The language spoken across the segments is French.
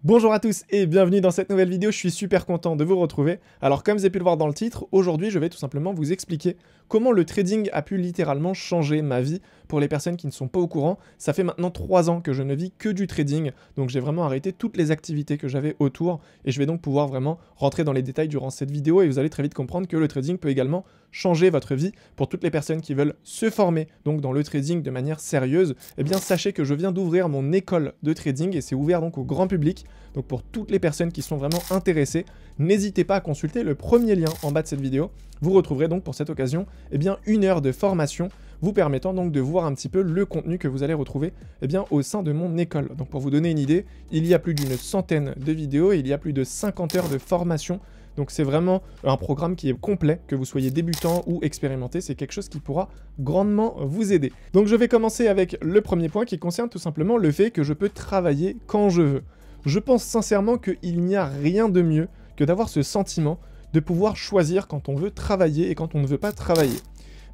Bonjour à tous et bienvenue dans cette nouvelle vidéo, je suis super content de vous retrouver. Alors comme vous avez pu le voir dans le titre, aujourd'hui je vais tout simplement vous expliquer comment le trading a pu littéralement changer ma vie. Pour les personnes qui ne sont pas au courant, ça fait maintenant 3 ans que je ne vis que du trading, donc j'ai vraiment arrêté toutes les activités que j'avais autour et je vais donc pouvoir vraiment rentrer dans les détails durant cette vidéo et vous allez très vite comprendre que le trading peut également changer votre vie. Pour toutes les personnes qui veulent se former donc dans le trading de manière sérieuse, eh bien sachez que je viens d'ouvrir mon école de trading et c'est ouvert donc au grand public. Donc pour toutes les personnes qui sont vraiment intéressées, n'hésitez pas à consulter le premier lien en bas de cette vidéo. Vous retrouverez donc pour cette occasion eh bien, 1 heure de formation vous permettant donc de voir un petit peu le contenu que vous allez retrouver eh bien, au sein de mon école. Donc pour vous donner une idée, il y a plus d'une centaine de vidéos et il y a plus de 50 heures de formation. Donc c'est vraiment un programme qui est complet, que vous soyez débutant ou expérimenté, c'est quelque chose qui pourra grandement vous aider. Donc je vais commencer avec le premier point qui concerne tout simplement le fait que je peux travailler quand je veux. Je pense sincèrement qu'il n'y a rien de mieux que d'avoir ce sentiment de pouvoir choisir quand on veut travailler et quand on ne veut pas travailler.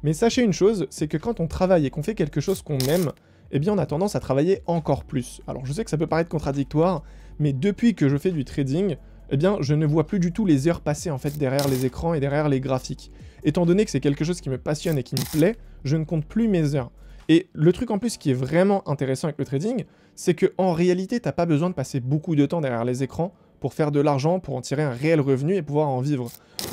Mais sachez une chose, c'est que quand on travaille et qu'on fait quelque chose qu'on aime, eh bien on a tendance à travailler encore plus. Alors je sais que ça peut paraître contradictoire, mais depuis que je fais du trading, eh bien je ne vois plus du tout les heures passées en fait derrière les écrans et derrière les graphiques. Étant donné que c'est quelque chose qui me passionne et qui me plaît, je ne compte plus mes heures. Et le truc en plus qui est vraiment intéressant avec le trading, c'est qu'en réalité, tu n'as pas besoin de passer beaucoup de temps derrière les écrans pour faire de l'argent, pour en tirer un réel revenu et pouvoir en vivre.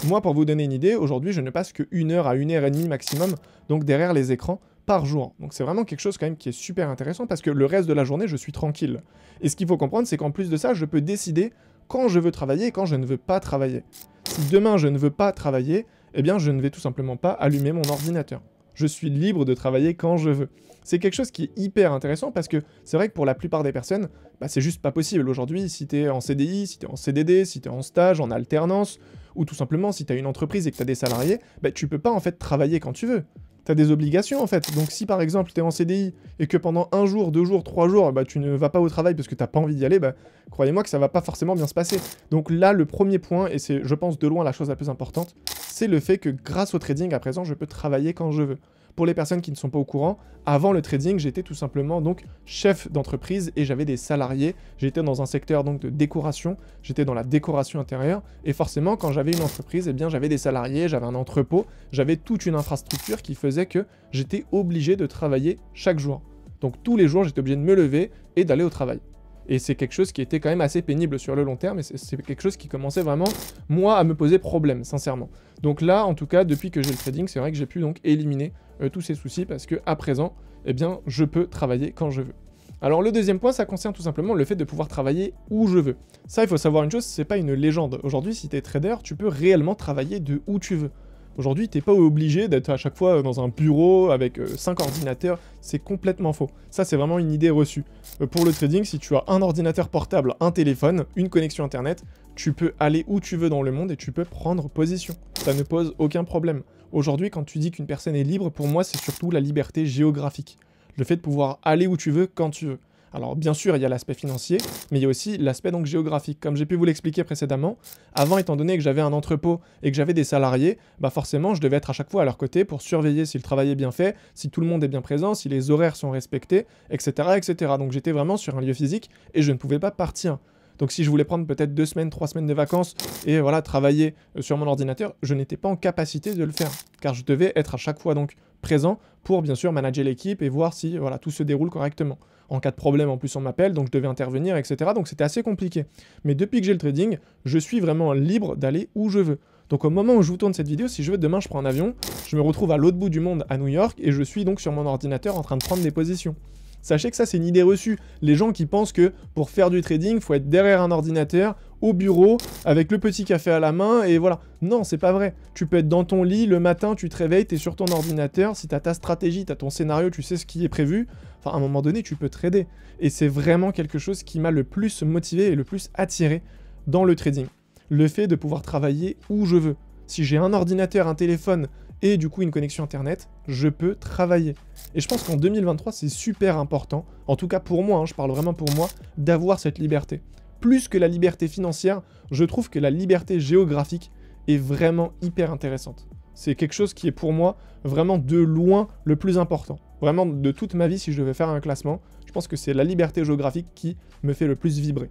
Moi, pour vous donner une idée, aujourd'hui, je ne passe que 1 heure à 1 heure et demie maximum, donc derrière les écrans, par jour. Donc c'est vraiment quelque chose quand même qui est super intéressant parce que le reste de la journée, je suis tranquille. Et ce qu'il faut comprendre, c'est qu'en plus de ça, je peux décider quand je veux travailler et quand je ne veux pas travailler. Si demain, je ne veux pas travailler, eh bien, je ne vais tout simplement pas allumer mon ordinateur. Je suis libre de travailler quand je veux. C'est quelque chose qui est hyper intéressant parce que c'est vrai que pour la plupart des personnes, bah, c'est juste pas possible. Aujourd'hui, si tu es en CDI, si tu es en CDD, si tu es en stage, en alternance, ou tout simplement si tu as une entreprise et que tu as des salariés, bah, tu peux pas en fait travailler quand tu veux. Tu as des obligations en fait. Donc si par exemple tu es en CDI et que pendant 1 jour, 2 jours, 3 jours, bah, tu ne vas pas au travail parce que tu n'as pas envie d'y aller, bah, croyez-moi que ça va pas forcément bien se passer. Donc là, le premier point, et c'est je pense de loin la chose la plus importante, c'est le fait que grâce au trading à présent, je peux travailler quand je veux. Pour les personnes qui ne sont pas au courant, avant le trading, j'étais tout simplement donc chef d'entreprise et j'avais des salariés. J'étais dans un secteur donc de décoration, j'étais dans la décoration intérieure et forcément quand j'avais une entreprise, eh bien j'avais des salariés, j'avais un entrepôt, j'avais toute une infrastructure qui faisait que j'étais obligé de travailler chaque jour. Donc tous les jours, j'étais obligé de me lever et d'aller au travail. Et c'est quelque chose qui était quand même assez pénible sur le long terme, et c'est quelque chose qui commençait vraiment, moi, à me poser problème, sincèrement. Donc là, en tout cas, depuis que j'ai le trading, c'est vrai que j'ai pu donc éliminer tous ces soucis, parce que à présent, eh bien, je peux travailler quand je veux. Alors le deuxième point, ça concerne tout simplement le fait de pouvoir travailler où je veux. Ça, il faut savoir une chose, c'est pas une légende. Aujourd'hui, si tu es trader, tu peux réellement travailler de où tu veux. Aujourd'hui, t'es pas obligé d'être à chaque fois dans un bureau avec 5 ordinateurs, c'est complètement faux. Ça, c'est vraiment une idée reçue. Pour le trading, si tu as un ordinateur portable, un téléphone, une connexion internet, tu peux aller où tu veux dans le monde et tu peux prendre position. Ça ne pose aucun problème. Aujourd'hui, quand tu dis qu'une personne est libre, pour moi, c'est surtout la liberté géographique. Le fait de pouvoir aller où tu veux, quand tu veux. Alors bien sûr, il y a l'aspect financier, mais il y a aussi l'aspect donc géographique. Comme j'ai pu vous l'expliquer précédemment, avant, étant donné que j'avais un entrepôt et que j'avais des salariés, bah forcément, je devais être à chaque fois à leur côté pour surveiller si le travail est bien fait, si tout le monde est bien présent, si les horaires sont respectés, etc., etc. Donc j'étais vraiment sur un lieu physique et je ne pouvais pas partir. Donc si je voulais prendre peut-être 2 semaines, 3 semaines de vacances et voilà, travailler sur mon ordinateur, je n'étais pas en capacité de le faire, car je devais être à chaque fois donc présent pour bien sûr manager l'équipe et voir si voilà, tout se déroule correctement. En cas de problème, en plus, on m'appelle, donc je devais intervenir, etc. Donc c'était assez compliqué. Mais depuis que j'ai le trading, je suis vraiment libre d'aller où je veux. Donc au moment où je vous tourne cette vidéo, si je veux, demain je prends un avion, je me retrouve à l'autre bout du monde, à New York, et je suis donc sur mon ordinateur en train de prendre des positions. Sachez que ça, c'est une idée reçue. Les gens qui pensent que pour faire du trading, il faut être derrière un ordinateur, au bureau, avec le petit café à la main, et voilà. Non, c'est pas vrai. Tu peux être dans ton lit, le matin, tu te réveilles, tu es sur ton ordinateur, si tu as ta stratégie, tu as ton scénario, tu sais ce qui est prévu, enfin, à un moment donné, tu peux trader. Et c'est vraiment quelque chose qui m'a le plus motivé et le plus attiré dans le trading. Le fait de pouvoir travailler où je veux. Si j'ai un ordinateur, un téléphone et du coup une connexion internet, je peux travailler. Et je pense qu'en 2023, c'est super important, en tout cas pour moi, je parle vraiment pour moi, d'avoir cette liberté. Plus que la liberté financière, je trouve que la liberté géographique est vraiment hyper intéressante. C'est quelque chose qui est pour moi vraiment de loin le plus important. Vraiment de toute ma vie, si je devais faire un classement, je pense que c'est la liberté géographique qui me fait le plus vibrer.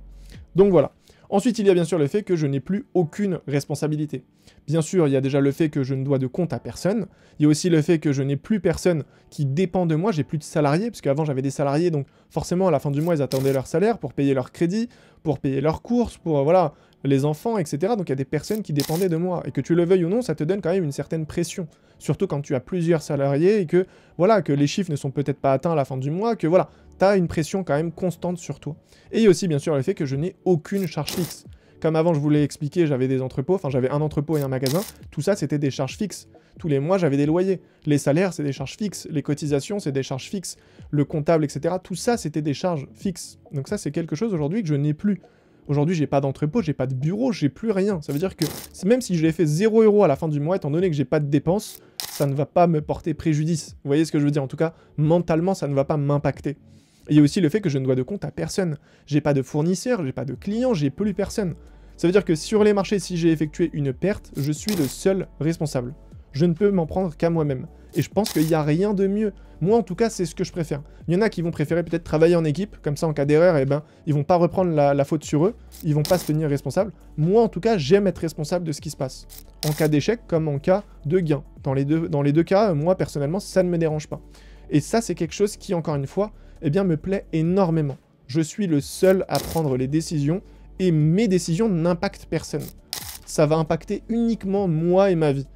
Donc voilà. Ensuite, il y a bien sûr le fait que je n'ai plus aucune responsabilité. Bien sûr, il y a déjà le fait que je ne dois de compte à personne. Il y a aussi le fait que je n'ai plus personne qui dépend de moi. J'ai plus de salariés, parce qu'avant j'avais des salariés, donc forcément à la fin du mois, ils attendaient leur salaire pour payer leur crédit, pour payer leurs courses, pour voilà, les enfants, etc. Donc il y a des personnes qui dépendaient de moi. Et que tu le veuilles ou non, ça te donne quand même une certaine pression. Surtout quand tu as plusieurs salariés et que, voilà, que les chiffres ne sont peut-être pas atteints à la fin du mois, que voilà, tu as une pression quand même constante sur toi. Et il y a aussi bien sûr le fait que je n'ai aucune charge fixe. Comme avant je vous l'ai expliqué, j'avais des entrepôts, enfin j'avais un entrepôt et un magasin, tout ça c'était des charges fixes. Tous les mois j'avais des loyers, les salaires c'est des charges fixes, les cotisations c'est des charges fixes, le comptable etc. Tout ça c'était des charges fixes. Donc ça c'est quelque chose aujourd'hui que je n'ai plus. Aujourd'hui j'ai pas d'entrepôt, j'ai pas de bureau, j'ai plus rien. Ça veut dire que même si je l'ai fait 0 € à la fin du mois, étant donné que j'ai pas de dépenses, ça ne va pas me porter préjudice. Vous voyez ce que je veux dire? En tout cas, mentalement ça ne va pas m'impacter. Et il y a aussi le fait que je ne dois de compte à personne. J'ai pas de fournisseur, j'ai pas de client, j'ai plus personne. Ça veut dire que sur les marchés, si j'ai effectué une perte, je suis le seul responsable. Je ne peux m'en prendre qu'à moi-même. Et je pense qu'il n'y a rien de mieux. Moi, en tout cas, c'est ce que je préfère. Il y en a qui vont préférer peut-être travailler en équipe, comme ça, en cas d'erreur, eh ben, ils vont pas reprendre la faute sur eux, ils vont pas se tenir responsables. Moi, en tout cas, j'aime être responsable de ce qui se passe. En cas d'échec, comme en cas de gain. Dans les deux cas, moi, personnellement, ça ne me dérange pas. Et ça, c'est quelque chose qui, encore une fois, eh bien, me plaît énormément. Je suis le seul à prendre les décisions et mes décisions n'impactent personne. Ça va impacter uniquement moi et ma vie.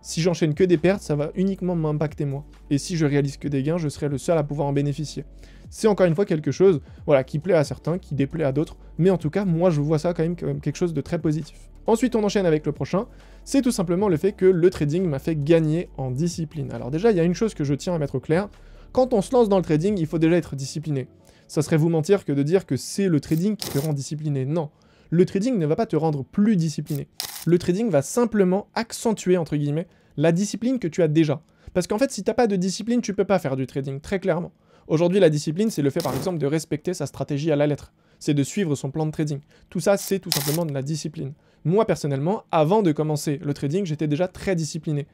Si j'enchaîne que des pertes, ça va uniquement m'impacter moi. Et si je réalise que des gains, je serai le seul à pouvoir en bénéficier. C'est encore une fois quelque chose voilà, qui plaît à certains, qui déplaît à d'autres, mais en tout cas, moi je vois ça quand même comme quelque chose de très positif. Ensuite, on enchaîne avec le prochain, c'est tout simplement le fait que le trading m'a fait gagner en discipline. Alors déjà, il y a une chose que je tiens à mettre au clair. Quand on se lance dans le trading, il faut déjà être discipliné. Ça serait vous mentir que de dire que c'est le trading qui te rend discipliné. Non, le trading ne va pas te rendre plus discipliné. Le trading va simplement accentuer, entre guillemets, la discipline que tu as déjà. Parce qu'en fait, si tu n'as pas de discipline, tu ne peux pas faire du trading, très clairement. Aujourd'hui, la discipline, c'est le fait, par exemple, de respecter sa stratégie à la lettre. C'est de suivre son plan de trading. Tout ça, c'est tout simplement de la discipline. Moi, personnellement, avant de commencer le trading, j'étais déjà très discipliné.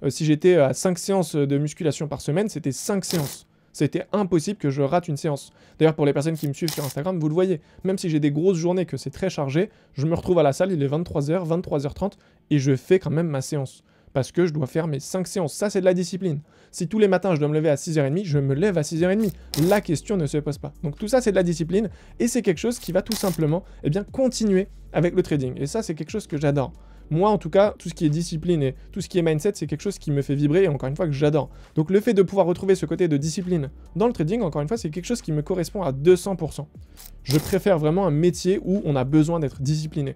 Si j'étais à 5 séances de musculation par semaine, c'était 5 séances. C'était impossible que je rate une séance. D'ailleurs, pour les personnes qui me suivent sur Instagram, vous le voyez, même si j'ai des grosses journées, que c'est très chargé, je me retrouve à la salle, il est 23h, 23h30, et je fais quand même ma séance. Parce que je dois faire mes 5 séances. Ça, c'est de la discipline. Si tous les matins, je dois me lever à 6h30, je me lève à 6h30. La question ne se pose pas. Donc tout ça, c'est de la discipline, et c'est quelque chose qui va tout simplement continuer avec le trading. Et ça, c'est quelque chose que j'adore. Moi, en tout cas, tout ce qui est discipline et tout ce qui est mindset, c'est quelque chose qui me fait vibrer et encore une fois que j'adore. Donc le fait de pouvoir retrouver ce côté de discipline dans le trading, encore une fois, c'est quelque chose qui me correspond à 200%. Je préfère vraiment un métier où on a besoin d'être discipliné.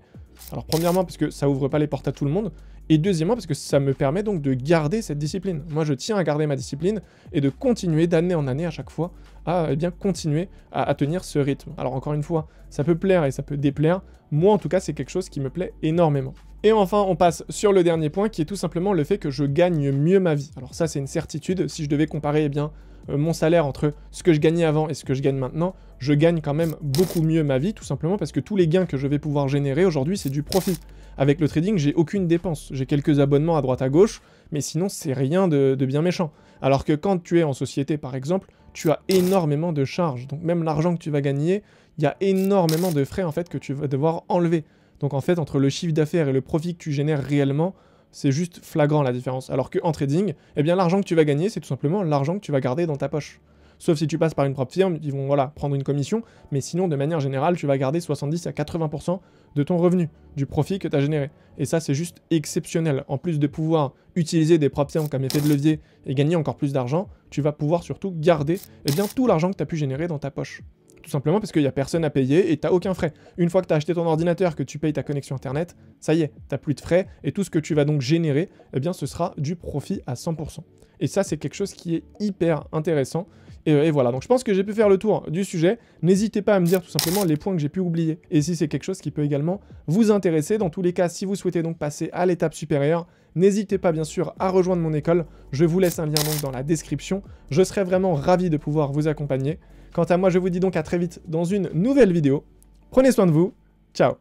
Alors premièrement, parce que ça ouvre pas les portes à tout le monde, et deuxièmement, parce que ça me permet donc de garder cette discipline. Moi, je tiens à garder ma discipline et de continuer d'année en année à chaque fois à continuer à tenir ce rythme. Alors encore une fois, ça peut plaire et ça peut déplaire. Moi, en tout cas, c'est quelque chose qui me plaît énormément. Et enfin, on passe sur le dernier point qui est tout simplement le fait que je gagne mieux ma vie. Alors ça, c'est une certitude. Si je devais comparer mon salaire entre ce que je gagnais avant et ce que je gagne maintenant, je gagne quand même beaucoup mieux ma vie, tout simplement parce que tous les gains que je vais pouvoir générer aujourd'hui, c'est du profit. Avec le trading, j'ai aucune dépense. J'ai quelques abonnements à droite à gauche, mais sinon, c'est rien de bien méchant. Alors que quand tu es en société, par exemple, tu as énormément de charges. Donc même l'argent que tu vas gagner, il y a énormément de frais en fait que tu vas devoir enlever. Donc en fait, entre le chiffre d'affaires et le profit que tu génères réellement, c'est juste flagrant la différence. Alors qu'en trading, eh bien l'argent que tu vas gagner, c'est tout simplement l'argent que tu vas garder dans ta poche. Sauf si tu passes par une propre firme, ils vont prendre une commission, mais sinon, de manière générale, tu vas garder 70 à 80% de ton revenu, du profit que tu as généré. Et ça, c'est juste exceptionnel. En plus de pouvoir utiliser des propres firmes comme effet de levier et gagner encore plus d'argent, tu vas pouvoir surtout garder tout l'argent que tu as pu générer dans ta poche. Tout simplement parce qu'il n'y a personne à payer et tu n'as aucun frais. Une fois que tu as acheté ton ordinateur, que tu payes ta connexion internet, ça y est, tu n'as plus de frais et tout ce que tu vas donc générer, ce sera du profit à 100%. Et ça, c'est quelque chose qui est hyper intéressant. Et voilà, donc je pense que j'ai pu faire le tour du sujet. N'hésitez pas à me dire tout simplement les points que j'ai pu oublier. Et si c'est quelque chose qui peut également vous intéresser, dans tous les cas, si vous souhaitez donc passer à l'étape supérieure, n'hésitez pas bien sûr à rejoindre mon école. Je vous laisse un lien donc dans la description. Je serai vraiment ravi de pouvoir vous accompagner. Quant à moi, je vous dis donc à très vite dans une nouvelle vidéo. Prenez soin de vous. Ciao.